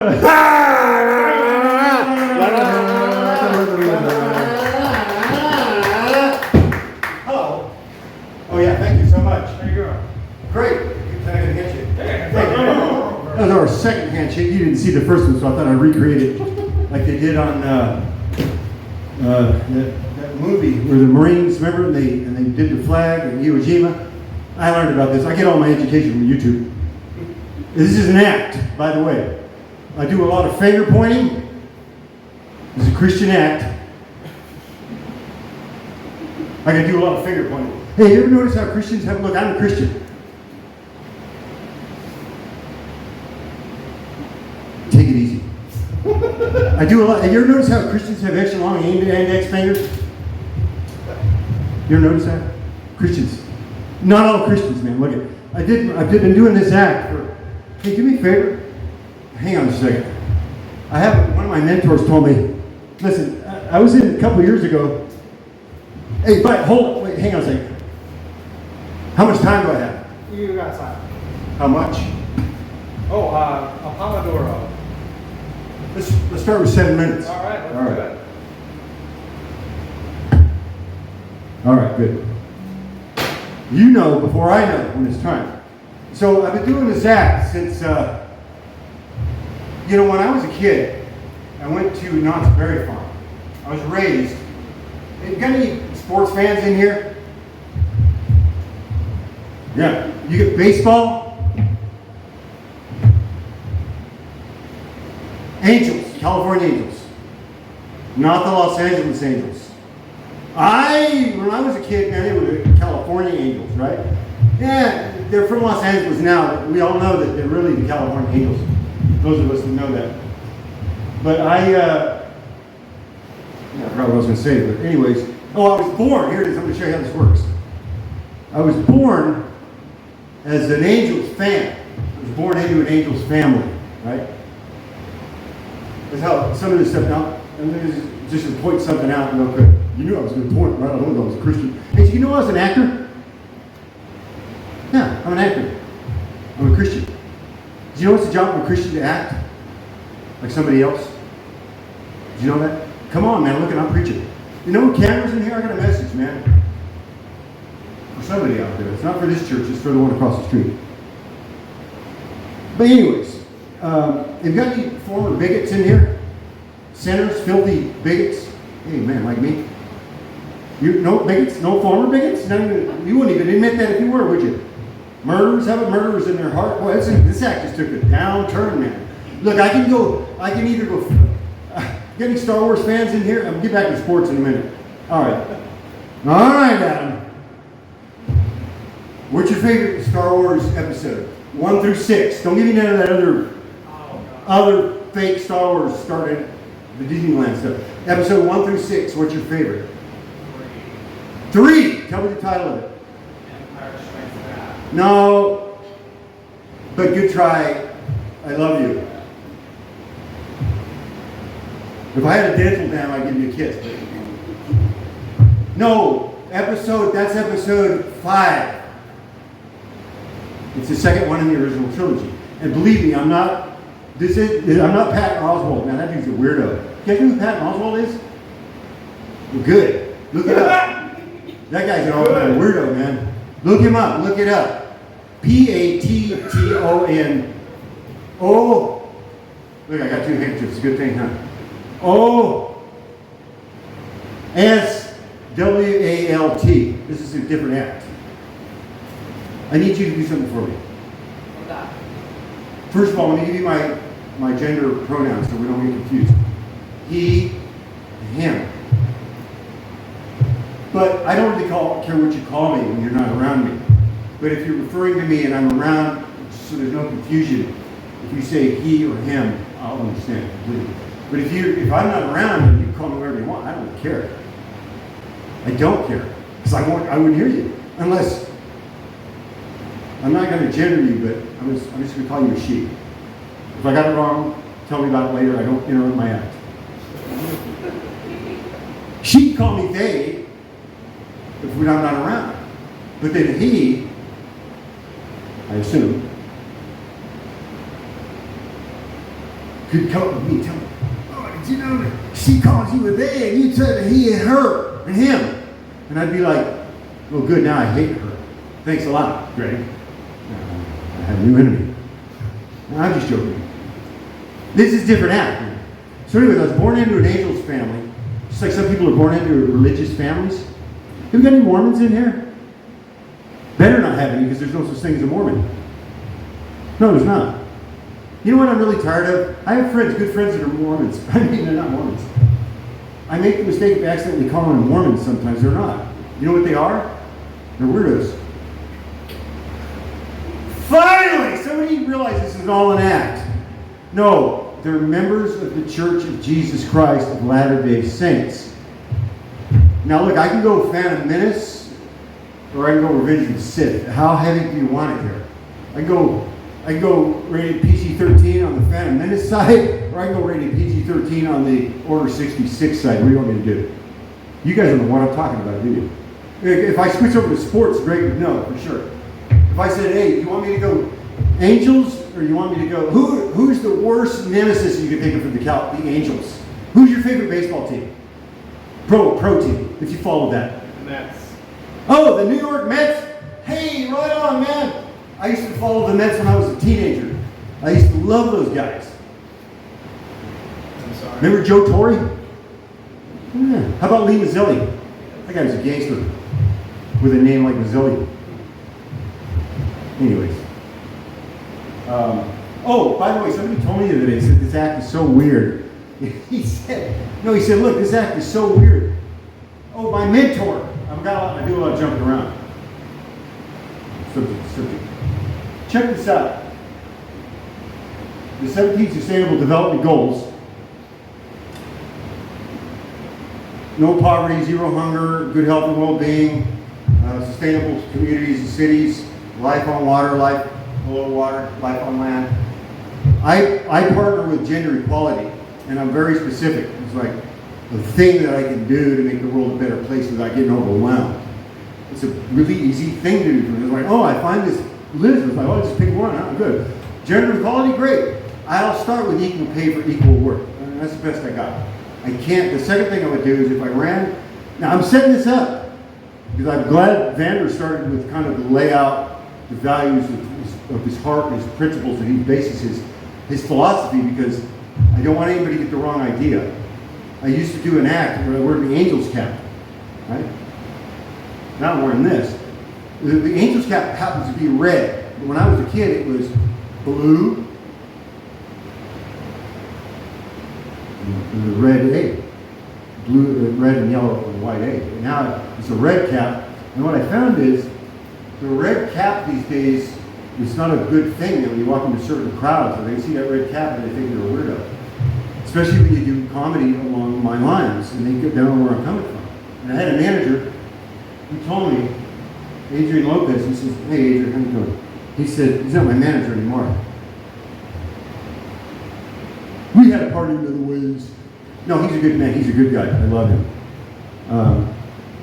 Hello. Oh yeah, thank you so much. There you go. Great. Can I get a handshake? Hey. That was our second handshake. You didn't see the first one, so I thought I'd recreate it like they did on that movie where the Marines, remember, and they did the flag and Iwo Jima. I learned about this. I get all my education from YouTube. This is an act, by the way. I do a lot of finger pointing. This is a Christian act. I can do a lot of finger pointing. Hey, you ever notice how Christians have, look, I'm a Christian. Take it easy. I do a lot. Have you ever noticed how Christians have extra long index fingers? You ever notice that? Christians. Not all Christians, man. Look at it. I've been doing this act for, hey, do me a favor. Hang on a second. One of my mentors told me, listen, I was in a couple years ago. Hey, but wait, hang on a second. How much time do I have? You got time. How much? Oh, a Pomodoro. Let's start with 7 minutes. All right, let's do it. All right, good. You know before I know when it's time. So I've been doing this act since, when I was a kid, I went to Knott's Berry Farm. I was raised. You got any sports fans in here? Yeah. You get baseball? Angels, California Angels. Not the Los Angeles Angels. When I was a kid, man, they were the California Angels, right? Yeah, they're from Los Angeles now. We all know that they're really the California Angels. Those of us who know that. But I forgot what I was going to say, but anyways. I was born, here it is, I'm going to show you how this works. I was born as an Angels fan. I was born into an Angels family, right? That's how some of this stuff now, and just to point something out real quick. You knew I was going to point, right? I don't know I was a Christian. Hey, so you know I was an actor? Yeah, I'm an actor. I'm a Christian. Do you know it's the job of a Christian to act like somebody else? Do you know that? Come on, man, look at I'm preaching. You know, cameras in here, I got a message, man. For somebody out there. It's not for this church, it's for the one across the street. But anyways, have you got any former bigots in here? Sinners, filthy bigots? Hey, man, like me? No bigots? No former bigots? You wouldn't even admit that if you were, would you? Murderers? How about murderers in their heart? Boy, this act just took a downturn, man. Look, I can either go... Get any Star Wars fans in here? I'll get back to sports in a minute. All right, Adam. What's your favorite Star Wars episode? 1 through 6. Don't give me none of that other fake Star Wars started the Disneyland stuff. Episode 1 through 6. What's your favorite? 3. Tell me the title of it. Empire Strikes Back. No, but good try. I love you. If I had a dental dam, I'd give you a kiss. No, that's episode 5. It's the second one in the original trilogy. And believe me, I'm not Patton Oswalt, man. That dude's a weirdo. You guys know who Patton Oswalt is? Well, good. Look it up. That guy's an all-time weirdo, man. Look him up. Look it up. Patton. Oh. Look, I got 2 handkerchiefs. It's a good thing, huh? O-S-W-A-L-T. This is a different act. I need you to do something for me. Okay. First of all, let me give you my gender pronouns so we don't get confused. He, him. But I don't really care what you call me when you're not around me. But if you're referring to me and I'm around, so there's no confusion, if you say he or him, I'll understand completely. But if I'm not around and you call me whatever you want, I don't care. I don't care. Because I wouldn't hear you. Unless, I'm not going to gender you, but I'm just going to call you a she. If I got it wrong, tell me about it later. I don't interrupt my act. She can call me they if we're not around. But then he, I assume, could come up with me and tell me, oh, did you know that she calls you a they and you said he and her and him? And I'd be like, well, good, now I hate her. Thanks a lot, Greg. I have a new enemy. No, I'm just joking. This is different act. So anyways, I was born into an angel's family, just like some people are born into religious families. Have we got any Mormons in here? Better not have any, because there's no such thing as a Mormon. No, there's not. You know what I'm really tired of? I have friends, good friends that are Mormons. I mean, they're not Mormons. I make the mistake of accidentally calling them Mormons sometimes. They're not. You know what they are? They're weirdos. Finally, somebody realized this is all an act. No, they're members of the Church of Jesus Christ of Latter-day Saints. Now look, I can go Phantom Menace, or I can go Revenge of the Sith. How heavy do you want it here? I can go rated PG-13 on the Phantom Menace side, or I can go rated PG-13 on the Order 66 side. What do you want me to do? You guys don't know what I'm talking about, do you? If I switch over to sports, Greg would know for sure. If I said, hey, you want me to go Angels, or you want me to go, who's the worst nemesis you can think of for the Angels? Who's your favorite baseball team? Pro team, if you follow that. The Mets. Oh, the New York Mets? Hey, right on, man. I used to follow the Mets when I was a teenager. I used to love those guys. I'm sorry. Remember Joe Torre? Yeah. How about Lee Mazzilli? That guy was a gangster with a name like Mazzilli. Anyways. Oh, by the way, somebody told me the other day, said this act is so weird. He said, look, this act is so weird. Oh, my mentor. I do a lot of jumping around. Subject. Check this out. The 17 Sustainable Development Goals. No poverty, zero hunger, good health and well-being, sustainable communities and cities, life on water, life below water, life on land. I partner with gender equality, and I'm very specific. It's like the thing that I can do to make the world a better place without getting overwhelmed. It's a really easy thing to do. It's like, oh, I find this list. It's like, oh, just pick one. Oh, good. Gender equality, great. I'll start with equal pay for equal work. And that's the best I got. I can't. The second thing I would do is if I ran. Now I'm setting this up because I'm glad Vander started with kind of the layout, the values of his heart, and his principles that he bases his philosophy, because I don't want anybody to get the wrong idea. I used to do an act where I wore the angel's cap, right? Now I'm wearing this. The angel's cap happens to be red, but when I was a kid it was blue, the red A, blue, red and yellow and white A. And now it's a red cap, and what I found is the red cap these days is not a good thing. When you walk into certain crowds, and they see that red cap and they think you're a weirdo. Especially when you do comedy along my lines, and they don't know where I'm coming from. And I had a manager who told me, Adrian Lopez, he says, hey Adrian, how you doing? He said, he's not my manager anymore. We had a party in other ways. No, he's a good man. He's a good guy. I love him.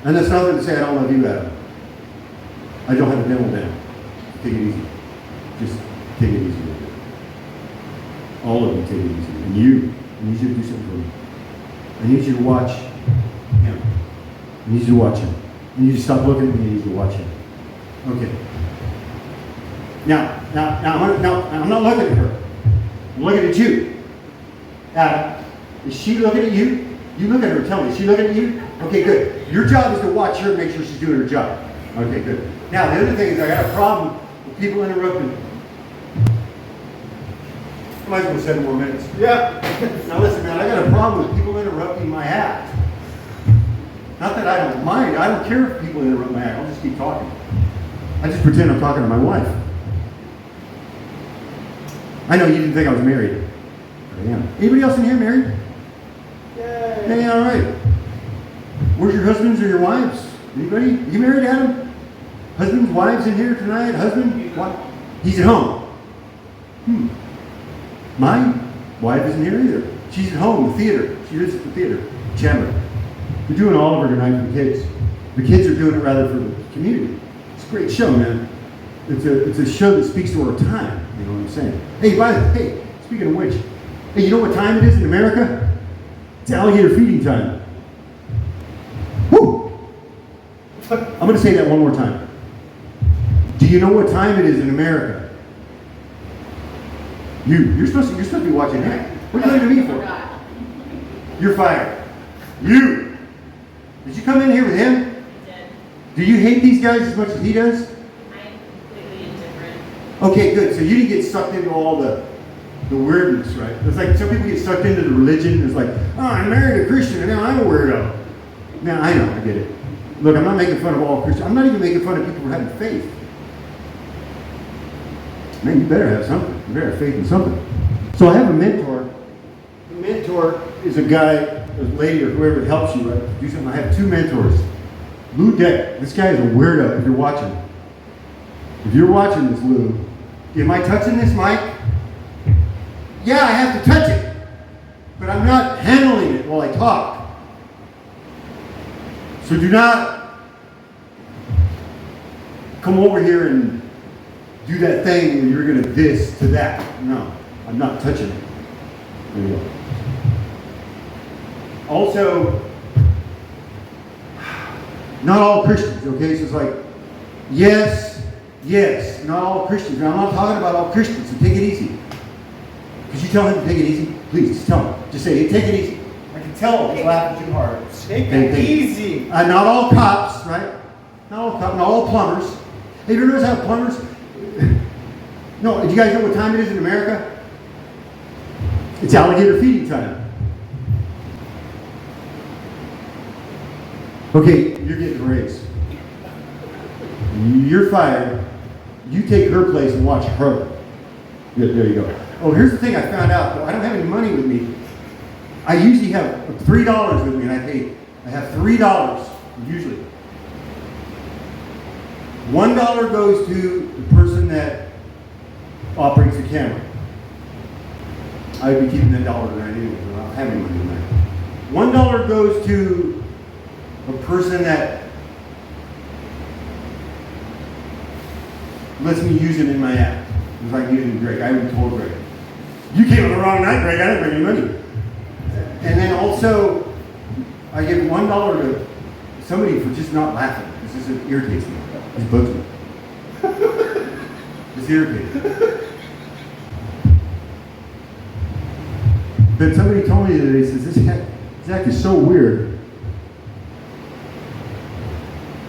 And that's nothing to say I don't love you, Adam. I don't have a dental down. Take it easy. Just take it easy. All of you take it easy. And you, I need you to do something for me. I need you to watch him. I need you to watch him. I need you to stop looking at me. I need you to watch him. Okay. Now, I'm not looking at her. I'm looking at you. Adam, is she looking at you? You look at her, tell me, is she looking at you? Okay, good. Your job is to watch her and make sure she's doing her job. Okay, good. Now, the other thing is I got a problem with people interrupting. I might as well 7 more minutes. Yeah. Now listen, man, I got a problem with people interrupting my act. Not that I don't mind. I don't care if people interrupt my act. I'll just keep talking. I just pretend I'm talking to my wife. I know you didn't think I was married. I am. Anybody else in here married? Yay. Hey, all right. Where's your husbands or your wives? Anybody? You married, Adam? Husbands, wives in here tonight? Husband? What? He's at home. My wife isn't here either. She's at home, the theater. She lives at the theater. Chandler. We're doing Oliver tonight for the kids. The kids are doing it rather for the community. It's a great show, man. It's a show that speaks to our time. You know what I'm saying? Hey, speaking of which, Hey, you know what time it is in America? It's alligator feeding time. Woo! I'm going to say that one more time. Do you know what time it is in America? You're supposed to be watching that. What are you looking at me for? You're fired. You! Did you come in here with him? I did. Do you hate these guys as much as he does? I'm completely indifferent. Okay, good. So you didn't get sucked into all the weirdness, right? It's like some people get sucked into the religion. It's like, oh, I married a Christian and now I'm a weirdo. Now, I know, I get it. Look, I'm not making fun of all Christians. I'm not even making fun of people who have faith. Man, you better have something. You better have faith in something. So I have a mentor. A mentor is a guy, a lady, or whoever helps you, right, do something. I have two mentors. Lou Deck, this guy is a weirdo if you're watching. If you're watching this, Lou, am I touching this mic? Yeah, I have to touch it. But I'm not handling it while I talk. So do not come over here and do that thing where you're going to this to that. No, I'm not touching it. There you go. Also, not all Christians, okay? So it's like, yes, not all Christians. Now, I'm not talking about all Christians, so take it easy. Could you tell him to take it easy? Please, just tell him. Just say, hey, take it easy. I can tell he's laughing too hard. Take Hey, it easy. Not all cops, right? Not all cops, not all plumbers. Hey, you notice how plumbers... No, do you guys know what time it is in America? It's alligator feeding time. Okay, you're getting a raise. You're fired. You take her place and watch her. Yeah, there you go. Oh, here's the thing I found out. I don't have any money with me. I usually have $3 with me, and I have $3 usually. $1 goes to the person that operates the camera. I would be keeping that dollar tonight anyway, so I don't have any money tonight. $1 goes to a person that lets me use it in my app. It's like using Greg. I would told Greg, you came on the wrong night, Greg. I didn't bring any money. And then also, I give $1 to somebody for just not laughing. This just irritates me. It bugs me. It's irritating. But somebody told me today, says, this act is so weird.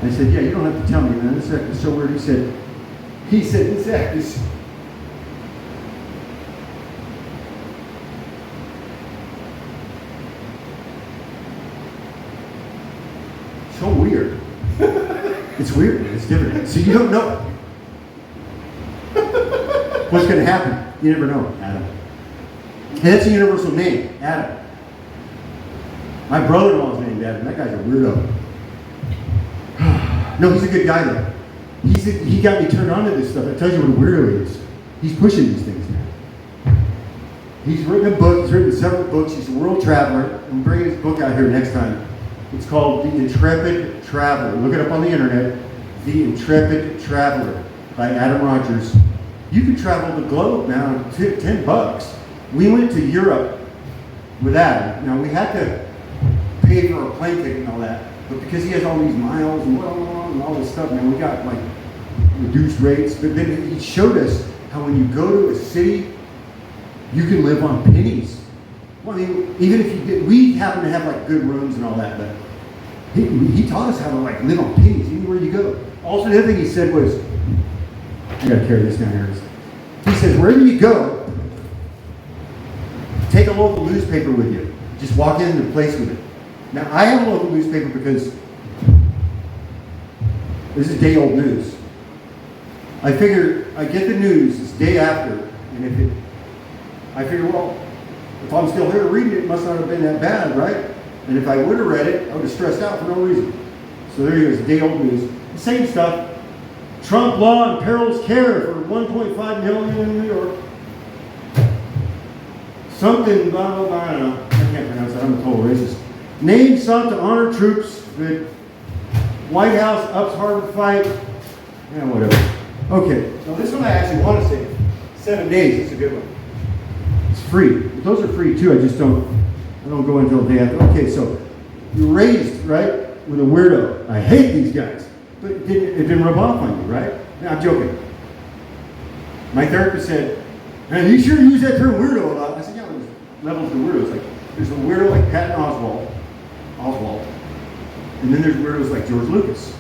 I said, yeah, you don't have to tell me, man. This act is so weird. He said, this act is... so weird. It's weird. It's different. So you don't know what's going to happen. You never know, Adam. And that's a universal name, Adam. My brother-in-law's named Adam. That guy's a weirdo. No, he's a good guy though. He got me turned on to this stuff. It tells you what a weirdo he is. He's pushing these things now. He's written a book. He's written several books. He's a world traveler. I'm bringing his book out here next time. It's called The Intrepid Traveler. Look it up on the internet. The Intrepid Traveler by Adam Rogers. You can travel the globe now for $10. We went to Europe with Adam. Now we had to pay for a plane ticket and all that, but because he has all these miles and all this stuff, man, we got like reduced rates. But then he showed us how when you go to a city, you can live on pennies. Well, I mean, even if you did, we happen to have like good rooms and all that, but he taught us how to like live on pennies anywhere you go. Also, the other thing he said was, I gotta carry this down here. He says, wherever you go, take a local newspaper with you. Just walk into the place with it. Now, I have a local newspaper because this is day-old news. I figure I get the news, it's day after, and I figure, well, if I'm still here to read it, it must not have been that bad, right? And if I would have read it, I would have stressed out for no reason. So there you go, it's day-old news. The same stuff. Trump law imperils care for 1.5 million in New York. Something, blah, blah, blah, I don't know. I can't pronounce that, I'm a total racist. Name sought to honor troops. Good. White House ups Harvard fight. Yeah, whatever. Okay, now this one I actually want to say. 7 days, it's a good one. It's free. Those are free too. I don't go until they have. Okay, so you're raised right with a weirdo. I hate these guys, but it didn't rub off on you, right? No, I'm joking. My therapist said, "Man, you sure use that term weirdo a lot." I said, "Yeah, there's levels of weirdos. Like there's a weirdo like Patton Oswalt, and then there's weirdos like George Lucas."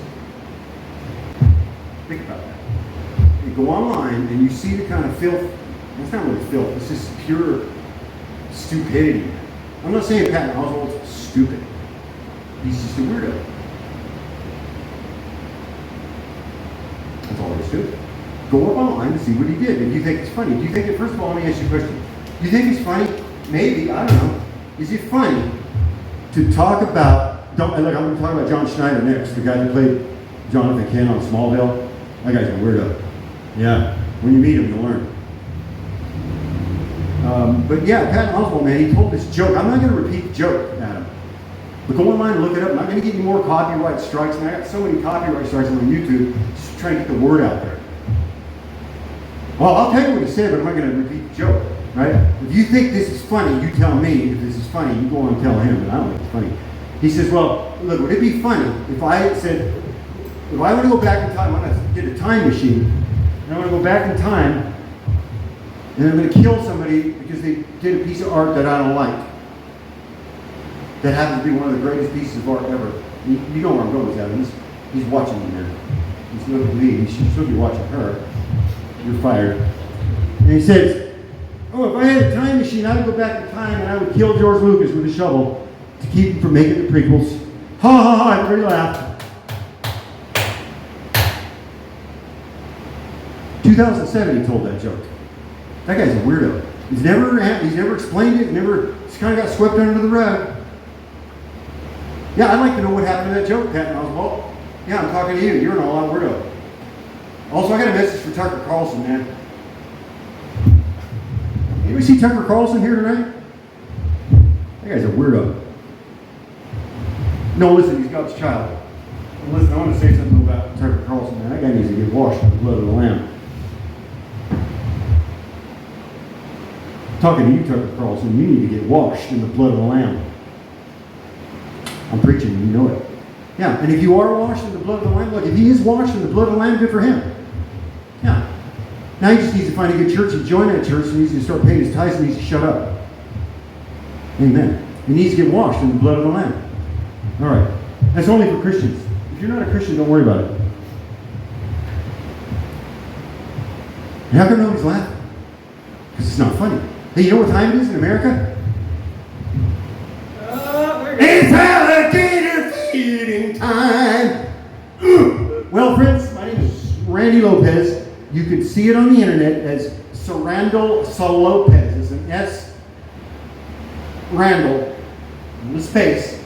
Think about that. You go online and you see the kind of filth. It's not really filth. It's just pure stupidity. I'm not saying Patton Oswalt's stupid. He's just a weirdo. That's all there is to it. Go up online and see what he did. If you think it's funny, do you think it? First of all, let me ask you a question. Do you think it's funny? Maybe. I don't know. Is it funny to talk about? I'm going to talk about John Schneider next, the guy that played Jonathan Kent on Smallville. That guy's a weirdo. Yeah. When you meet him, you'll learn. But yeah, Patton Oswalt, man, he told this joke. I'm not going to repeat the joke, Adam. But go online and look it up. I'm not going to get any more copyright strikes. And I got so many copyright strikes on YouTube just trying to get the word out there. Well, I'll tell you what he said, but I'm not going to repeat the joke, right? If you think this is funny, you tell me. If this is funny, you go on and tell him, but I don't think it's funny. He says, well, look, would it be funny if I said, if I were to go back in time, I'm going to get a time machine, and I'm going to go back in time, and I'm going to kill somebody because they did a piece of art that I don't like. That happens to be one of the greatest pieces of art ever. You know where I'm going with that. He's watching me now. He's looking at me. He should be watching her. You're fired. And he says, oh, if I had a time machine, I would go back in time and I would kill George Lucas with a shovel to keep him from making the prequels. Ha ha ha, everybody laughed. 2007 he told that joke. That guy's a weirdo. He's never explained it, he's kind of got swept under the rug. Yeah, I'd like to know what happened to that joke, Patton Oswalt. Yeah, I'm talking to you. You're an all-out weirdo. Also, I got a message for Tucker Carlson, man. Anybody see Tucker Carlson here tonight? That guy's a weirdo. No, listen, he's God's child. And listen, I want to say something about Tucker Carlson, man. That guy needs to get washed in the blood of the Lamb. Talking to you, Tucker Carlson, you need to get washed in the blood of the Lamb. I'm preaching, you know it. Yeah, and if you are washed in the blood of the Lamb, look, if he is washed in the blood of the Lamb, good for him. Yeah. Now he just needs to find a good church and join that church, and he needs to start paying his tithes, and he needs to shut up. Amen. He needs to get washed in the blood of the Lamb. All right. That's only for Christians. If you're not a Christian, don't worry about it. And how come nobody's laughing? Because it's not funny. Hey, you know what time it is in America? It's alligator feeding time. Well, friends, my name is Randy Lopez. You can see it on the internet as Srandall Slopez. It's an S, Randall, and a space,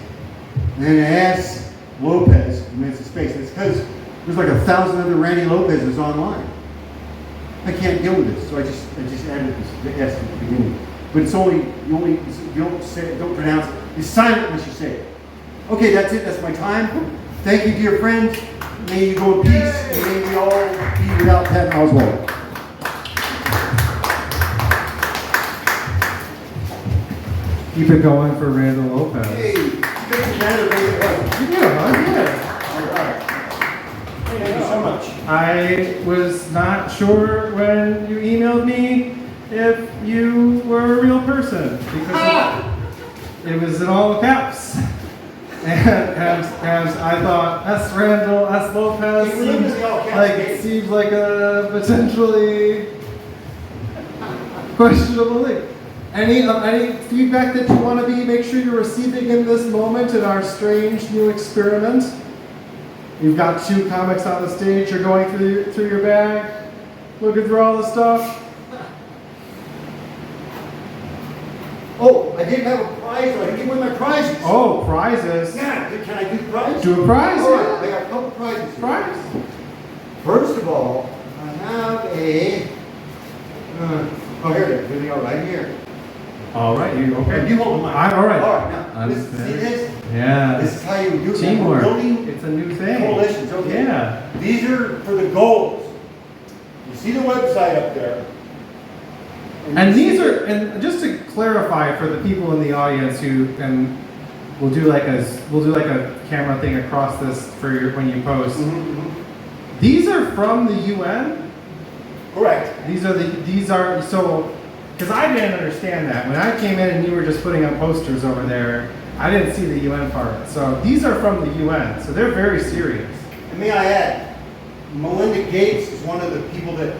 and an S, Lopez, and it's a space. It's because there's like 1,000 other Randy Lopez's online. I can't deal with this, so I just added the S at the beginning. But it's only you don't say it, don't pronounce it. You're silent once you say it. Okay, that's it. That's my time. Thank you, dear friends. May you go in peace, and may we all be without Patton Oswalt. Keep it going for Randall Lopez. Hey, you did another big one. You did, huh? Yeah. All right. Thank you so much. I was not sure when you emailed me if you were a real person because it was in all caps. And as I thought, S. Randall, S. Lopez seems like a potentially questionable thing. Any feedback that you want to make sure you're receiving in this moment in our strange new experiment? You've got 2 comics on the stage. You're going through your bag, looking through all the stuff. Oh, I didn't have a prize. I didn't give away my prizes. Oh, prizes. Yeah, can I do the prize? Do a prize, All right, yeah. I got a couple prizes here. Prize. First of all, I have a. Oh, here it is. Video right here. All right, you okay? You hold the mic. All right. All right, now, I'm see this? Yeah. This is how you do it. Teamwork. We're building It's a new thing. coalitions, okay? Yeah. These are for the goals. You see the website up there. And these are, and just to clarify for the people in the audience who, and we'll do like a camera thing across this for your, when you post. These are from the UN? Correct. These are, so, because I didn't understand that. When I came in and you were just putting up posters over there, I didn't see the UN part. So these are from the UN, so they're very serious. And may I add, Melinda Gates is one of the people that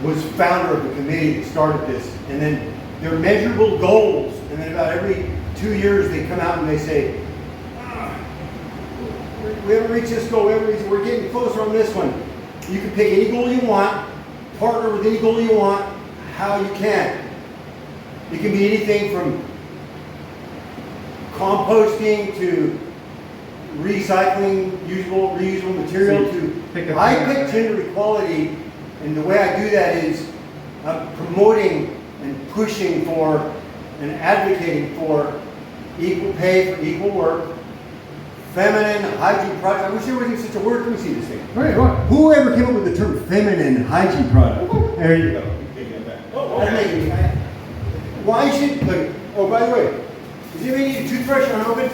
was founder of the committee that started this. And then they're measurable goals. And then about every 2 years they come out and they say, we haven't reached this goal, we're getting closer on this one. You can pick any goal you want, partner with any goal you want, how you can. It can be anything from composting to recycling reusable material to, I pick gender equality, and the way I do that is promoting and pushing for and advocating for equal pay for equal work, feminine hygiene products. I wish there wasn't such a word. Let me see this thing. Right, what? Whoever came up with the term feminine hygiene product? There you go. You take that back. Why should, like, oh, by the way, does anybody need a toothbrush unopened?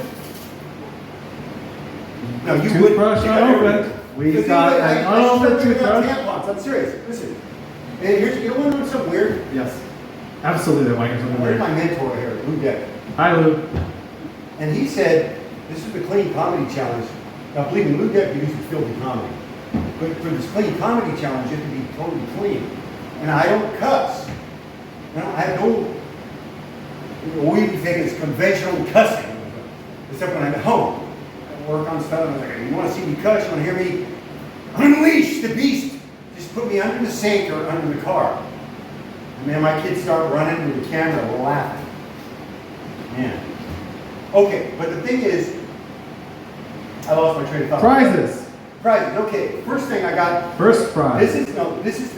No, you would. Toothbrush unopened. We've got an unopened toothbrush. Tampons. I'm serious. Listen. And here's, you don't want to know something weird? Yes. Absolutely, Mike. Something Where's weird. my mentor here, Lou Deck? Hi, Lou. And he said, this is the Clean Comedy Challenge. Now, believe me, Lou Deck uses filthy comedy. But for this Clean Comedy Challenge, you have to be totally clean. And I don't cuss. And I have no, we think it's conventional cussing. Except when I'm at home. I work on stuff, and I was like, you want to see me cuss? You want to hear me unleash the beast? Just put me under the sink or under the car. And then my kids start running with the camera, we're laughing. Man. Okay, but the thing is, I lost my train of thought. Prizes. Prizes. Okay, first thing I got. First prize. This is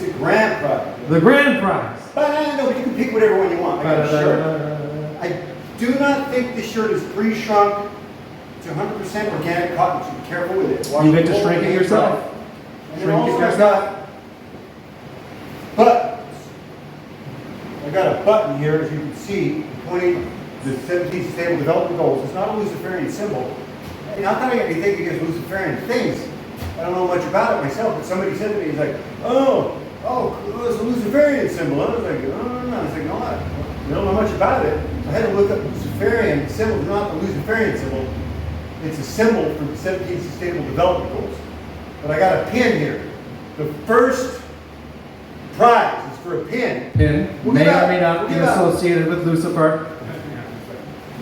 the grand prize. The grand prize. But no, but you can pick whatever one you want. I got a shirt. I do not think this shirt is pre-shrunk to 100% organic cotton. So be careful with it. You get to shrink it yourself. And then also I got buttons. I got a button here, as you can see, pointing the 17 Sustainable Development Goals. It's not a Luciferian symbol. And not that I got anything against Luciferian things. I don't know much about it myself, but somebody said to me, he's like, oh, it's a Luciferian symbol. I was like, no. I was like, no, I don't know much about it. I had to look up Luciferian symbol. It's not the Luciferian symbol. It's a symbol for the 17 Sustainable Development Goals. But I got a pin here. The first prize is for a pin. Pin may or may not be associated with Lucifer.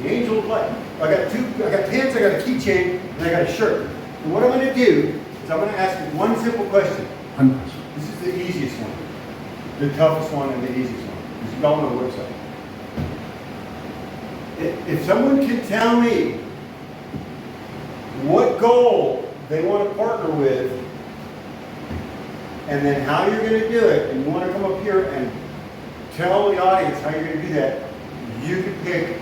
The angel of light. I got pins, I got a keychain, and I got a shirt. And what I'm going to do is I'm going to ask you one simple question. This is the easiest one. The toughest one and the easiest one. Because you all know the website. If someone can tell me what goal they want to partner with, and then how you're going to do it, and you want to come up here and tell the audience how you're going to do that, you can pick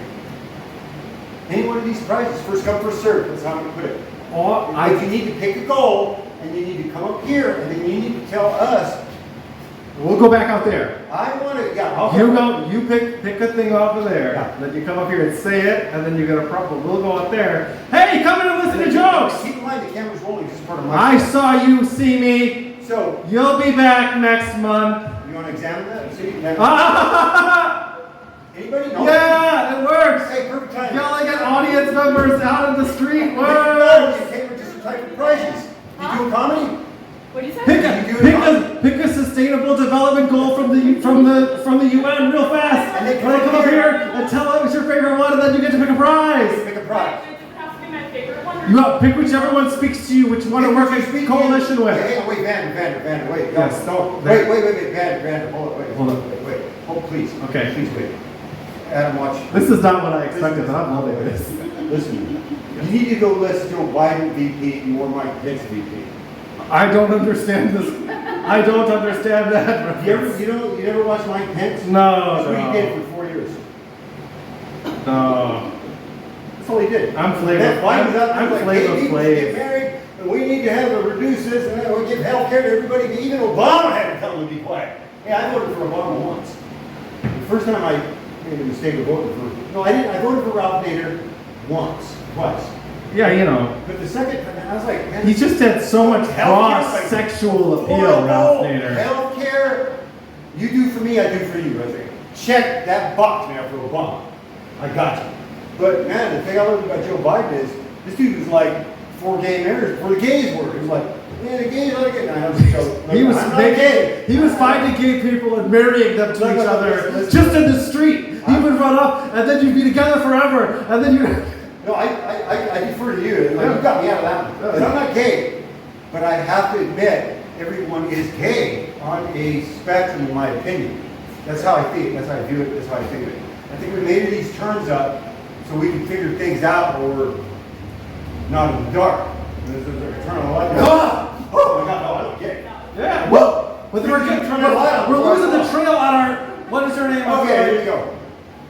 any one of these prizes. First come, first serve. That's how I'm going to put it. If you need to pick a goal, and you need to come up here, and then you need to tell us. We'll go back out there. I want to, You pick a thing off of there. Yeah. Then you come up here and say it, and then you get a problem. We'll go up there. Hey, come in and listen to jokes. Keep in mind the camera's rolling. This is part of my. I saw you, see me. So you'll be back next month. You want to examine that? See? Anybody know? Yeah, it works. Hey, perfect time. Yelling at audience members out in the street works. No, you came just to type of prizes. You do a comedy? What do you say? Pick a sustainable development goal from the UN real fast. And they come up here and tell us your favorite one, and then you get to pick a prize. Pick a prize. Does it have to be my favorite one? You pick whichever one speaks to you, which one to work in coalition with. Hey, wait, Vander, wait. Yes. No, wait, Vander, hold on, wait. Hold, please. Okay. Please wait. Adam, watch. This is not what I expected, but I'm loving this. Listen, you need to go listen to a Biden VP and more Mike Pence VP. I don't understand this. I don't understand that. You never watched Mike Pence? No. That's what he did for 4 years. No. That's all he did. I'm Flavor Flav. Get married, and we need to have a reduce this, and then we give health care to everybody. Even Obama had to tell him to be quiet. Hey, I voted for Obama once. The first time I made a mistake of voting for, no, I didn't. I voted for Ralph Nader twice. Yeah, you know. But the second time, I was like, man, He just had so much raw like, sexual appeal, Ralph Nader. Healthcare, you do for me, I do for you. I was like, check that box, man, for Obama. I got you. But man, the thing I learned about Joe Biden is this dude was like for gay marriage, for the gays were. He was like, man, the gays like it. I was like, He was I'm not making, gay. he was finding gay people and marrying them to Look, each look, other listen. just in the street. He would run up and then you'd be together forever and then you. No, I defer to you. Like, you got me out of that one. But I'm not gay. But I have to admit, everyone is gay on a spectrum, in my opinion. That's how I think. That's how I view it. That's how I think of it. I think we made these terms up so we can figure things out, or we're not in the dark. There's turn on the light. Oh my God! No, I'm gay. Yeah. Well, but we're losing the trail on our. What is her name? Okay, here we go.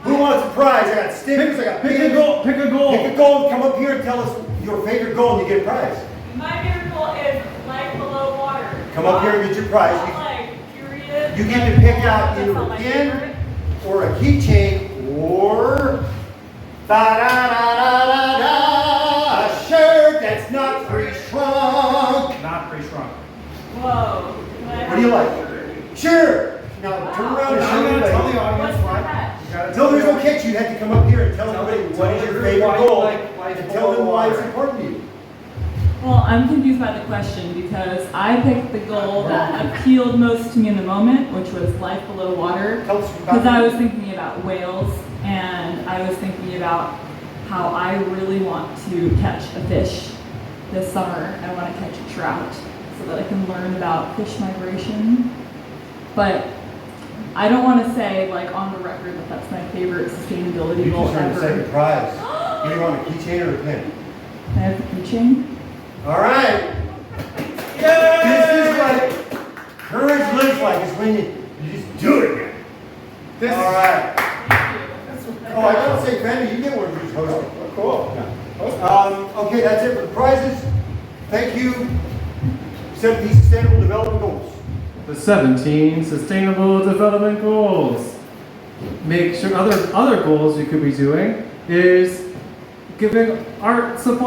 Who wants a prize? I got stickers. I got Pick a goal. Pick a goal. Pick a goal. Come up here and tell us your favorite goal, and you get a prize. My favorite goal is life below water. Come up here and get your prize. Not like, period. You get to pick out That's either not a my pin favorite. or a keychain or a shirt that's not pre-shrunk. Not pre-shrunk. Whoa. What do you like? Sure. Now turn around and I'm show gonna me. tell the audience What's the why. catch? You gotta No, tell there's the no audience. catch. You have to come up here and tell everybody what is your favorite why you goal like life and tell them below why it's water. important to you. Well, I'm confused by the question because I picked the goal that appealed most to me in the moment, which was life below water. Tell us about Because I it. was thinking about whales and I was thinking about how I really want to catch a fish this summer. I want to catch a trout so that I can learn about fish migration. But I don't want to say, like, on the record that that's my favorite sustainability You goal just earned the second ever. prize. Do you want a keychain or a pin? Can I have the keychain? All right. This is what courage looks like. It's when you just do it, man. This All right. Oh, I gotta say, Fanny, you get one of these hosting. Oh, cool. Okay, that's it for the prizes. Thank you. 17 Sustainable Development Goals. The 17 Sustainable Development Goals. Make sure other goals you could be doing is giving art supply.